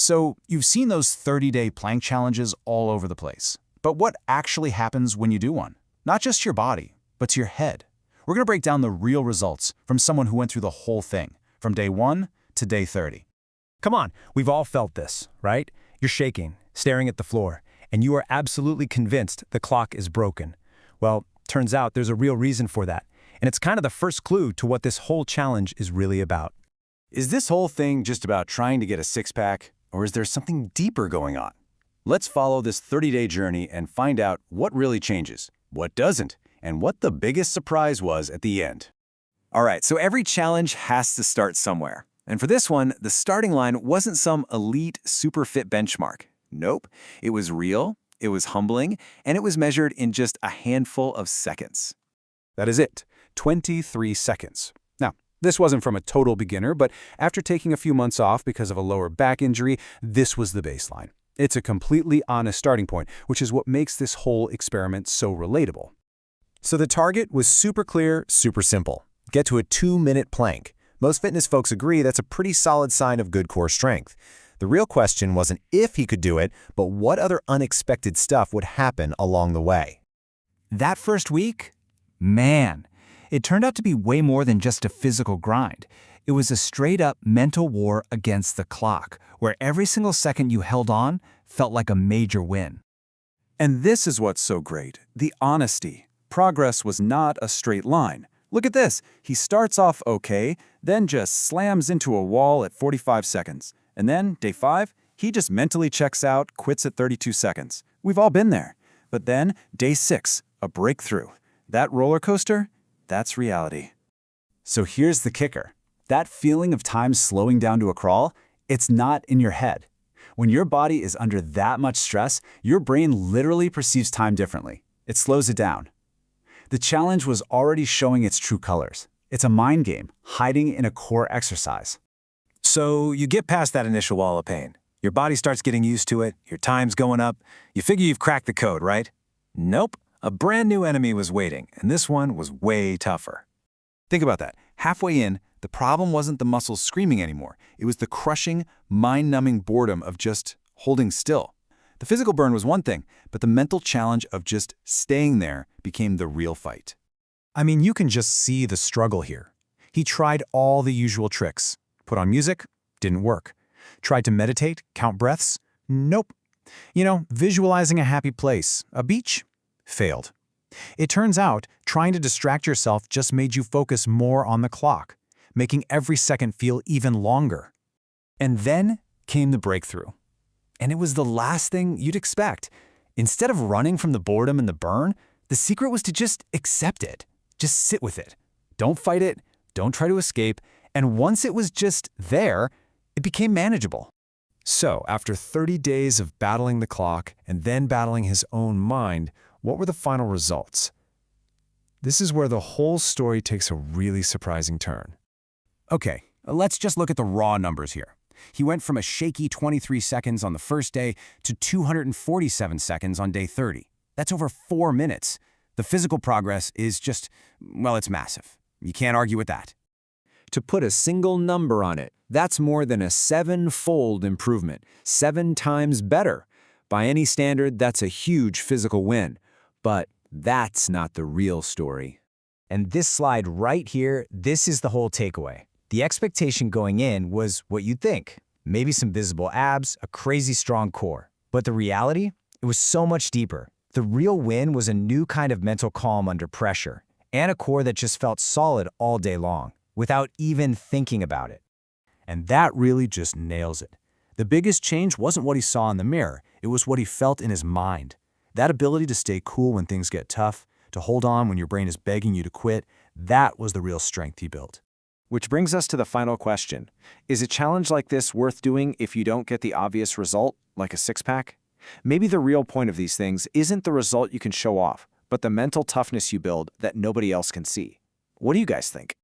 So you've seen those 30-day plank challenges all over the place. But what actually happens when you do one? Not just to your body, but to your head. We're going to break down the real results from someone who went through the whole thing, from day 1 to day 30. Come on, we've all felt this, right? You're shaking, staring at the floor, and you are absolutely convinced the clock is broken. Well, turns out there's a real reason for that, and it's kind of the first clue to what this whole challenge is really about. Is this whole thing just about trying to get a six-pack, or is there something deeper going on? Let's follow this 30-day journey and find out what really changes, what doesn't, and what the biggest surprise was at the end. All right, so every challenge has to start somewhere. And for this one, the starting line wasn't some elite, super fit benchmark. Nope, it was real, it was humbling, and it was measured in just a handful of seconds. That is it, 23 seconds. Now, this wasn't from a total beginner, but after taking a few months off because of a lower back injury, this was the baseline. It's a completely honest starting point, which is what makes this whole experiment so relatable. So the target was super clear, super simple. Get to a 2-minute plank. Most fitness folks agree that's a pretty solid sign of good core strength. The real question wasn't if he could do it, but what other unexpected stuff would happen along the way. That first week? Man, it turned out to be way more than just a physical grind. It was a straight-up mental war against the clock, where every single second you held on felt like a major win. And this is what's so great, the honesty. Progress was not a straight line. Look at this. He starts off okay, then just slams into a wall at 45 seconds. And then, day 5, he just mentally checks out, quits at 32 seconds. We've all been there. But then, day 6, a breakthrough. That roller coaster, that's reality. So here's the kicker. That feeling of time slowing down to a crawl, it's not in your head. When your body is under that much stress, your brain literally perceives time differently. It slows it down. The challenge was already showing its true colors. It's a mind game, hiding in a core exercise. So you get past that initial wall of pain. Your body starts getting used to it, your time's going up. You figure you've cracked the code, right? Nope. A brand new enemy was waiting, and this one was way tougher. Think about that. Halfway in, the problem wasn't the muscles screaming anymore. It was the crushing, mind-numbing boredom of just holding still. The physical burn was one thing, but the mental challenge of just staying there became the real fight. I mean, you can just see the struggle here. He tried all the usual tricks. Put on music, didn't work. Tried to meditate, count breaths, nope. Visualizing a happy place, a beach, failed. It turns out, trying to distract yourself just made you focus more on the clock, making every second feel even longer. And then came the breakthrough. And it was the last thing you'd expect. Instead of running from the boredom and the burn, the secret was to just accept it. Just sit with it. Don't fight it, don't try to escape, and once it was just there, it became manageable. So, after 30 days of battling the clock and then battling his own mind, what were the final results? This is where the whole story takes a really surprising turn. Okay, let's just look at the raw numbers here. He went from a shaky 23 seconds on the first day to 247 seconds on day 30. That's over 4 minutes. The physical progress is just, well, it's massive. You can't argue with that. To put a single number on it, that's more than a 7-fold improvement, 7 times better. By any standard, that's a huge physical win. But that's not the real story. And this slide right here, this is the whole takeaway. The expectation going in was what you'd think. Maybe some visible abs, a crazy strong core. But the reality? It was so much deeper. The real win was a new kind of mental calm under pressure, and a core that just felt solid all day long, without even thinking about it. And that really just nails it. The biggest change wasn't what he saw in the mirror, it was what he felt in his mind. That ability to stay cool when things get tough, to hold on when your brain is begging you to quit, that was the real strength he built. Which brings us to the final question. Is a challenge like this worth doing if you don't get the obvious result, like a six-pack? Maybe the real point of these things isn't the result you can show off, but the mental toughness you build that nobody else can see. What do you guys think?